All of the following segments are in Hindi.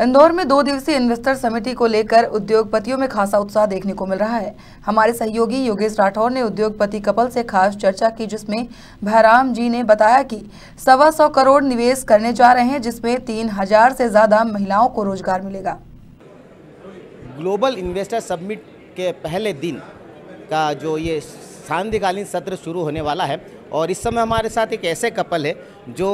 इंदौर में 2 दिवसीय इन्वेस्टर समिति को लेकर उद्योगपतियों में खासा उत्साह देखने को मिल रहा है। हमारे सहयोगी योगेश राठौर ने उद्योगपति कपल से खास चर्चा की, जिसमें भैराम जी ने बताया कि 125 करोड़ निवेश करने जा रहे हैं, जिसमें 3000 से ज्यादा महिलाओं को रोजगार मिलेगा। ग्लोबल इन्वेस्टर समिट के पहले दिन का जो ये सांध्यकालीन सत्र शुरू होने वाला है और इस समय हमारे साथ एक ऐसे कपल है जो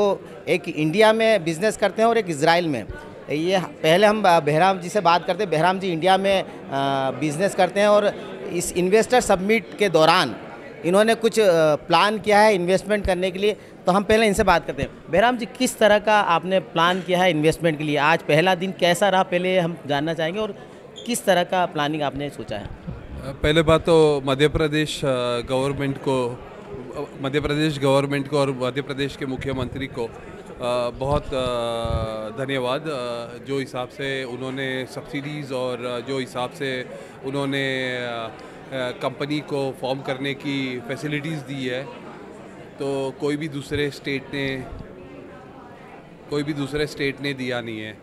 एक इंडिया में बिजनेस करते हैं और एक इजराइल में। ये पहले हम बहराम जी से बात करते हैं। बहराम जी इंडिया में बिजनेस करते हैं और इस इन्वेस्टर समिट के दौरान इन्होंने कुछ प्लान किया है इन्वेस्टमेंट करने के लिए, तो हम पहले इनसे बात करते हैं। बहराम जी, किस तरह का आपने प्लान किया है इन्वेस्टमेंट के लिए? आज पहला दिन कैसा रहा, पहले हम जानना चाहेंगे, और किस तरह का प्लानिंग आपने सोचा है? पहले बात तो मध्य प्रदेश गवर्नमेंट को और मध्य प्रदेश के मुख्यमंत्री को बहुत धन्यवाद। जो हिसाब से उन्होंने सब्सिडीज़ और जो हिसाब से उन्होंने कंपनी को फॉर्म करने की फैसिलिटीज़ दी है, तो कोई भी दूसरे स्टेट ने दिया नहीं है।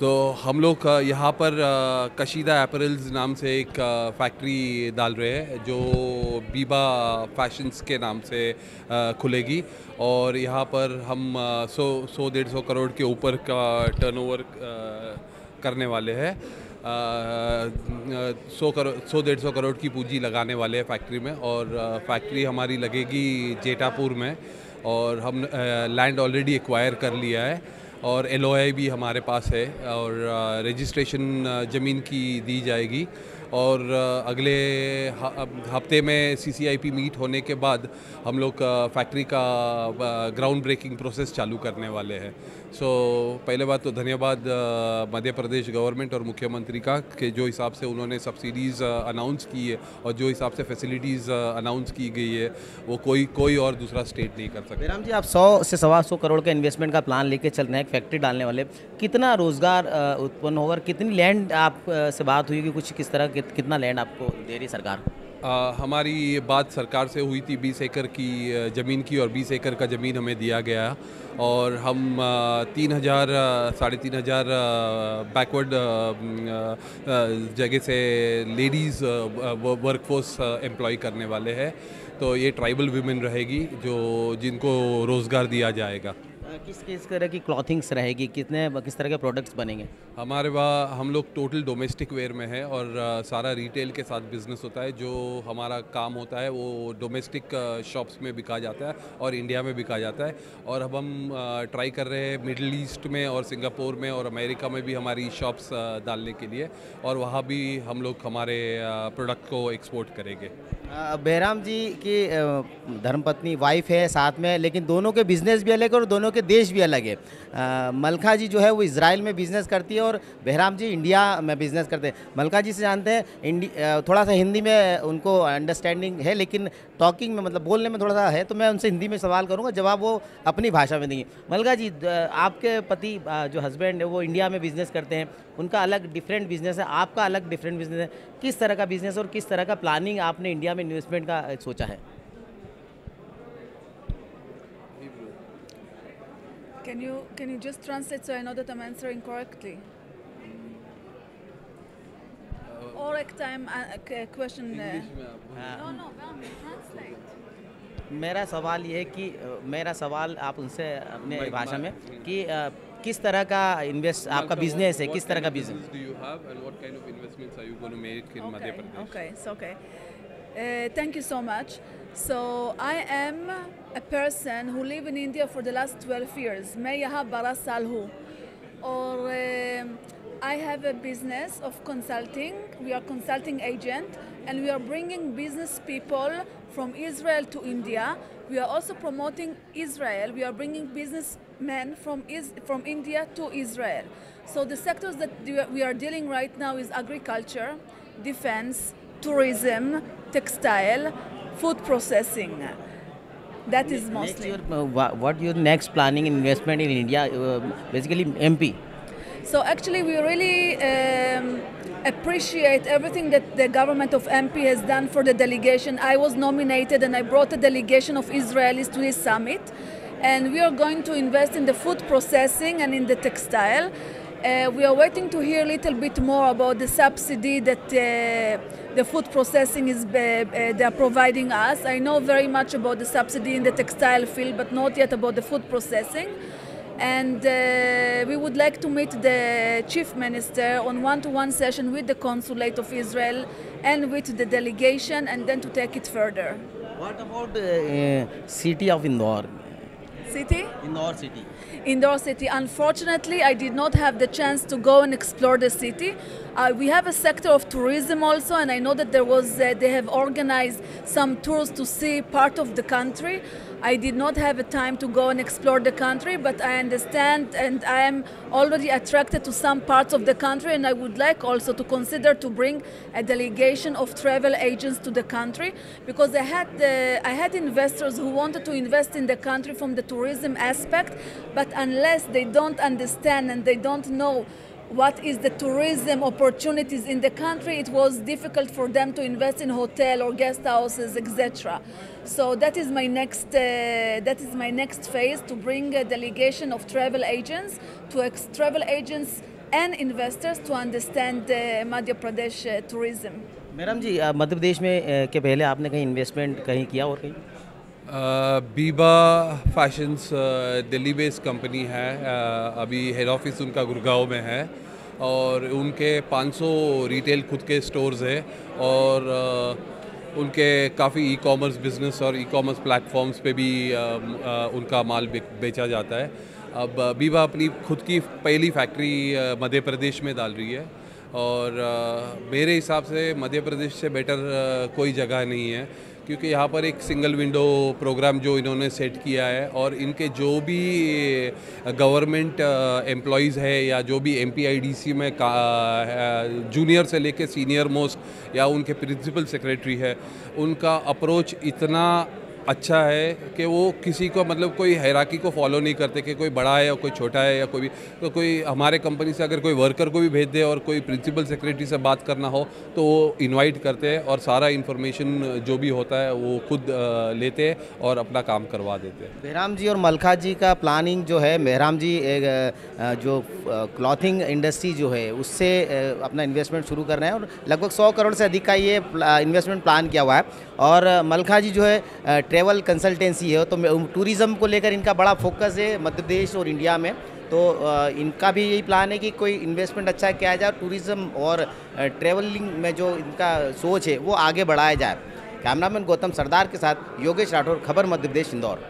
तो हम लोग यहाँ पर कशीदा अपैरल्स नाम से एक फैक्ट्री डाल रहे हैं जो बीबा फैशंस के नाम से खुलेगी, और यहाँ पर हम 100-150 करोड़ के ऊपर का टर्नओवर करने वाले हैं। 100-150 करोड़ की पूंजी लगाने वाले हैं फैक्ट्री में, और फैक्ट्री हमारी लगेगी जेटापुर में, और हम लैंड ऑलरेडी एक्वायर कर लिया है और LOI भी हमारे पास है, और रजिस्ट्रेशन ज़मीन की दी जाएगी। और अगले हफ्ते में CCIP मीट होने के बाद हम लोग फैक्ट्री का ग्राउंड ब्रेकिंग प्रोसेस चालू करने वाले हैं। पहले बात तो धन्यवाद मध्य प्रदेश गवर्नमेंट और मुख्यमंत्री का कि जो हिसाब से उन्होंने सब्सिडीज़ अनाउंस की है और जो हिसाब से फैसिलिटीज़ अनाउंस की गई है वो कोई और दूसरा स्टेट नहीं कर सकता। राम जी, आप 100 से 125 करोड़ का इन्वेस्टमेंट का प्लान लेके चल रहे हैं, एक फैक्ट्री डालने वाले, कितना रोजगार उत्पन्न होगा? कितनी लैंड आप से बात हुई कि कुछ किस तरह कितना लैंड आपको दे रही सरकार? हमारी बात सरकार से हुई थी 20 एकड़ की ज़मीन की, और 20 एकड़ का ज़मीन हमें दिया गया, और हम 3,000-3,500 बैकवर्ड जगह से लेडीज़ वर्कफोर्स एम्प्लॉय करने वाले हैं। तो ये ट्राइबल वीमेन रहेगी जिनको रोज़गार दिया जाएगा। किस तरह की क्लॉथिंग्स रहेगी? किस तरह के प्रोडक्ट्स बनेंगे? हमारे वहाँ हम लोग टोटल डोमेस्टिक वेयर में है, और सारा रिटेल के साथ बिजनेस होता है। जो हमारा काम होता है वो डोमेस्टिक शॉप्स में बिका जाता है और इंडिया में बिका जाता है, और अब हम ट्राई कर रहे हैं मिडिल ईस्ट में और सिंगापुर में और अमेरिका में भी हमारी शॉप्स डालने के लिए, और वहाँ भी हम लोग हमारे प्रोडक्ट को एक्सपोर्ट करेंगे। बहराम जी की धर्मपत्नी वाइफ है साथ में, लेकिन दोनों के बिज़नेस भी अलग है और दोनों के देश भी अलग है। मलका जी जो है वो इजराइल में बिज़नेस करती है और बहराम जी इंडिया में बिज़नेस करते हैं। मलका जी से जानते हैं, थोड़ा सा हिंदी में उनको अंडरस्टैंडिंग है, लेकिन टॉकिंग में मतलब बोलने में थोड़ा सा है, तो मैं उनसे हिंदी में सवाल करूँगा, जवाब वो अपनी भाषा में देंगे। मलका जी, आपके पति जो हस्बैंड है वो इंडिया में बिज़नेस करते हैं, उनका अलग डिफरेंट बिज़नेस है, आपका अलग डिफरेंट बिज़नेस है। किस तरह का बिज़नेस और किस तरह का प्लानिंग आपने इंडिया में इन्वेस्टमेंट का सोचा है? Can you just translate so I know that I'm answering correctly? Or एक time question. No, translate. मेरा सवाल ये है कि मेरा सवाल आप उनसे अपने भाषा में कि किस तरह का आपका बिजनेस है, किस तरह का business? Okay. Thank you so much. So I am a person who live in India for the last 12 years. मैं यहाँ 12 साल हूँ, और I have a business of consulting. We are consulting agent, and we are bringing business people from Israel to India. We are also promoting Israel. We are bringing businessmen from India to Israel. So the sectors that we are dealing right now is agriculture, defense, tourism, textile, food processing. That is mostly. What your next planning investment in India, basically MP? So actually we really appreciate everything that the government of MP has done for the delegation. I was nominated and I brought a delegation of Israelis to this summit. and we are going to invest in the food processing and in the textile. We are waiting to hear a little bit more about the subsidy that the food processing they are providing us. I know very much about the subsidy in the textile field, but not yet about the food processing. And we would like to meet the chief minister on one-to-one session with the consulate of Israel and with the delegation, and then to take it further. What about the city of Indore? City? Indore city. Indore city. Unfortunately, I did not have the chance to go and explore the city. We have a sector of tourism also, and I know that they have organized some tours to see part of the country. I did not have a time to go and explore the country, but I understand and I am already attracted to some parts of the country, and I would like also to consider to bring a delegation of travel agents to the country, because I had investors who wanted to invest in the country from the tourism aspect, but unless they don't understand and they don't know what is the tourism opportunities in the country, it was difficult for them to invest in hotel or guest houses, etc. So that is my next phase, to bring a delegation of travel agents and investors to understand Madhya Pradesh tourism. Madam ji, Madhya Pradesh में के पहले आपने कहीं इन्वेस्टमेंट कहीं किया और कहीं? Biba fashions Delhi based company है, अभी हेड ऑफिस उनका गुड़गांव में है और उनके 500 रिटेल खुद के स्टोर्स है और उनके काफ़ी ई कॉमर्स बिजनेस और ई कॉमर्स प्लेटफॉर्म्स पे भी उनका माल बेचा जाता है। अब बीबा अपनी खुद की पहली फैक्ट्री मध्य प्रदेश में डाल रही है और मेरे हिसाब से मध्य प्रदेश से बेटर कोई जगह नहीं है, क्योंकि यहाँ पर एक सिंगल विंडो प्रोग्राम जो इन्होंने सेट किया है और इनके जो भी गवर्नमेंट एम्प्लॉयज़ है या जो भी MPIDC में जूनियर से लेके सीनियर मोस्ट या उनके प्रिंसिपल सेक्रेटरी है, उनका अप्रोच इतना अच्छा है कि वो किसी को मतलब कोई हायरार्की को फॉलो नहीं करते कि कोई बड़ा है या कोई छोटा है या कोई भी, तो कोई हमारे कंपनी से अगर कोई वर्कर को भी भेज दे और कोई प्रिंसिपल सेक्रेटरी से बात करना हो तो वो इनवाइट करते हैं और सारा इन्फॉर्मेशन जो भी होता है वो खुद लेते हैं और अपना काम करवा देते हैं। मेहराम जी और मलखा जी का प्लानिंग जो है, मेहराम जी जो क्लॉथिंग इंडस्ट्री जो है उससे अपना इन्वेस्टमेंट शुरू कर रहे हैं और लगभग 100 करोड़ से अधिक का ये इन्वेस्टमेंट प्लान किया हुआ है, और मलखा जी जो है ट्रैवल कंसल्टेंसी है, तो टूरिज़्म को लेकर इनका बड़ा फोकस है मध्य प्रदेश और इंडिया में, तो इनका भी यही प्लान है कि कोई इन्वेस्टमेंट अच्छा किया जाए, टूरिज़्म और ट्रैवलिंग में जो इनका सोच है वो आगे बढ़ाया जाए। कैमरामैन गौतम सरदार के साथ योगेश राठौर, खबर मध्य प्रदेश, इंदौर।